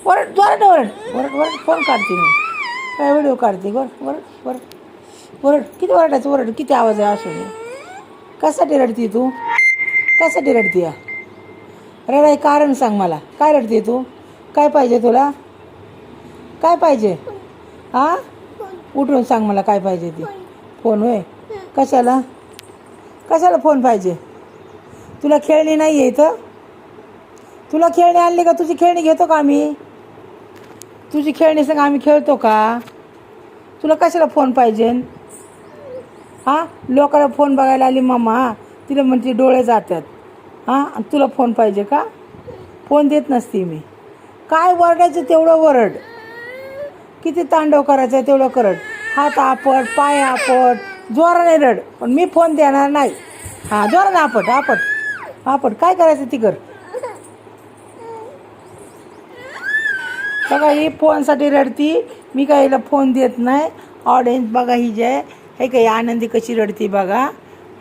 word जोराने word word word phone काढते मी काय व्हिडिओ काढते वरड वरड वरड वरड किती वरडायचं वरड किती आवाज आहे असू दे कशासाठी रडती तू कशासाठी रडती रडाय कारण सांग मला काय रडते तू काय पाहिजे तुला काय पाहिजे हां उठून सांग मला काय पाहिजे ती फोन होय कशाला कशाला फोन पाहिजे तुला खेळणी नाही आहे इथं तुला खेळणी आणली का तुझी खेळणी घेतो का आम्ही तुझी खेळणी सांग आम्ही खेळतो का तुला कशाला फोन पाहिजे हां लोकांना फोन बघायला आली मम्मा तिला म्हणते डोळे जातात हां आणि तुला फोन पाहिजे का फोन देत नसते मी काय वरडायचं तेवढं वरड किती तांडव करायचं आहे तेवढं करड हात आपट पाय आपट जोराने रड पण मी फोन देणार नाही हां जोराने आपट आपट आपट काय करायचं ती कर बघा ही फोनसाठी रडती मी काय हिला फोन देत नाही ऑडियन्स बघा ही जे हे काही आनंदी कशी रडती बघा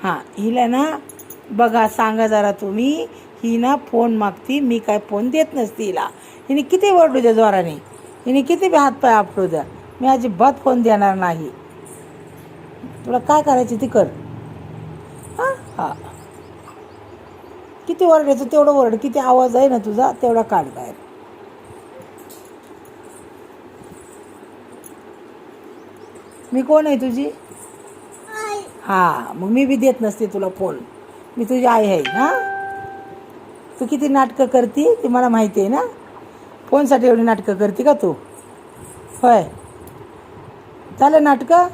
हां हिला ना बघा सांगा जरा तुम्ही ही ना फोन मागती मी काय फोन देत नसते हिला हिने किती वरडू द्या जोराने हिने किती बी हातपाय आपटू द्या मी अजिबात फोन देणार नाही तुला काय करायची ती कर हां हां किती वरडायचं तेवढं वरड किती आवाज आहे ना तुझा तेवढा काढ बाहेर मी कोण आहे तुझी हां मग मी बी देत नसते तुला फोन मी तुझी आई आहे हां तू किती नाटकं करती ती मला माहिती आहे ना फोनसाठी एवढी नाटकं करते का तू होय झालं नाटकं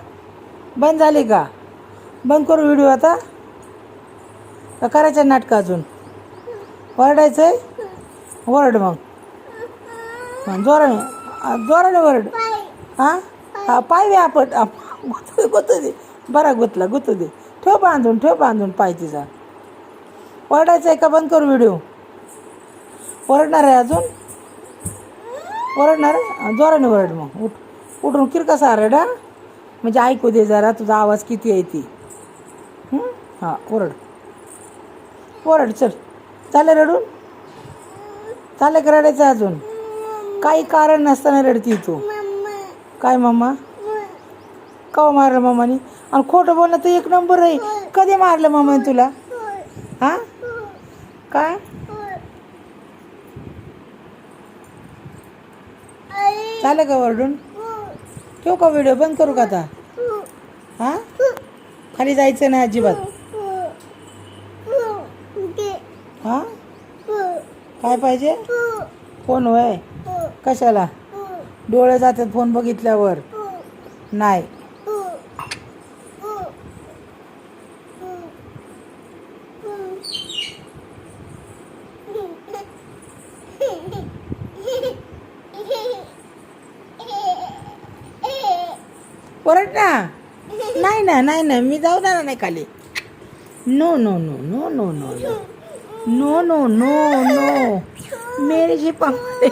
बंद झाली का बंद करू व्हिडिओ आता का करायचं नाटकं अजून वरडायचं आहे वरड मग जोराने जोराने वरड हां हा पाय आपट गुतू दे बरा गुतू दे ठेव बांधून पाय तिचा वरडायचं आहे का बंद करू व्हिडिओ वरडणार आहे अजून वरडणार जोराने वरड मग उठून कसा रडा म्हणजे ऐकू दे जरा तुझा आवाज किती आहे ती हां वरड चल चालेल रडून चालेल का रडायचं अजून काही कारण नसताना रडती तू काय मम्मा कवा मारलं मम्मानी आणि खोटं बोलणं तर एक नंबर आहे कधी मारलं मम्माने तुला हां काय चालेल का वरडून ठेवू का व्हिडिओ बंद करू का आता हां खाली जायचं नाही अजिबात हां काय पाहिजे फोन होय कशाला डोळे जातात फोन बघितल्यावर नाही परत नाही मी जाऊ देणार नाही खाली no no no no no no no no no no मेरे जी पम्मा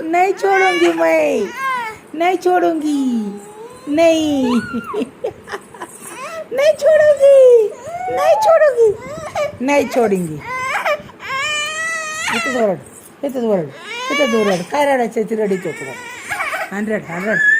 नहीं छोड़ूंगी मैं नहीं छोड़ूंगी नहीं छोड़ूंगी इथंच वरड काय रडायचं ती रडीत होतं आणि रड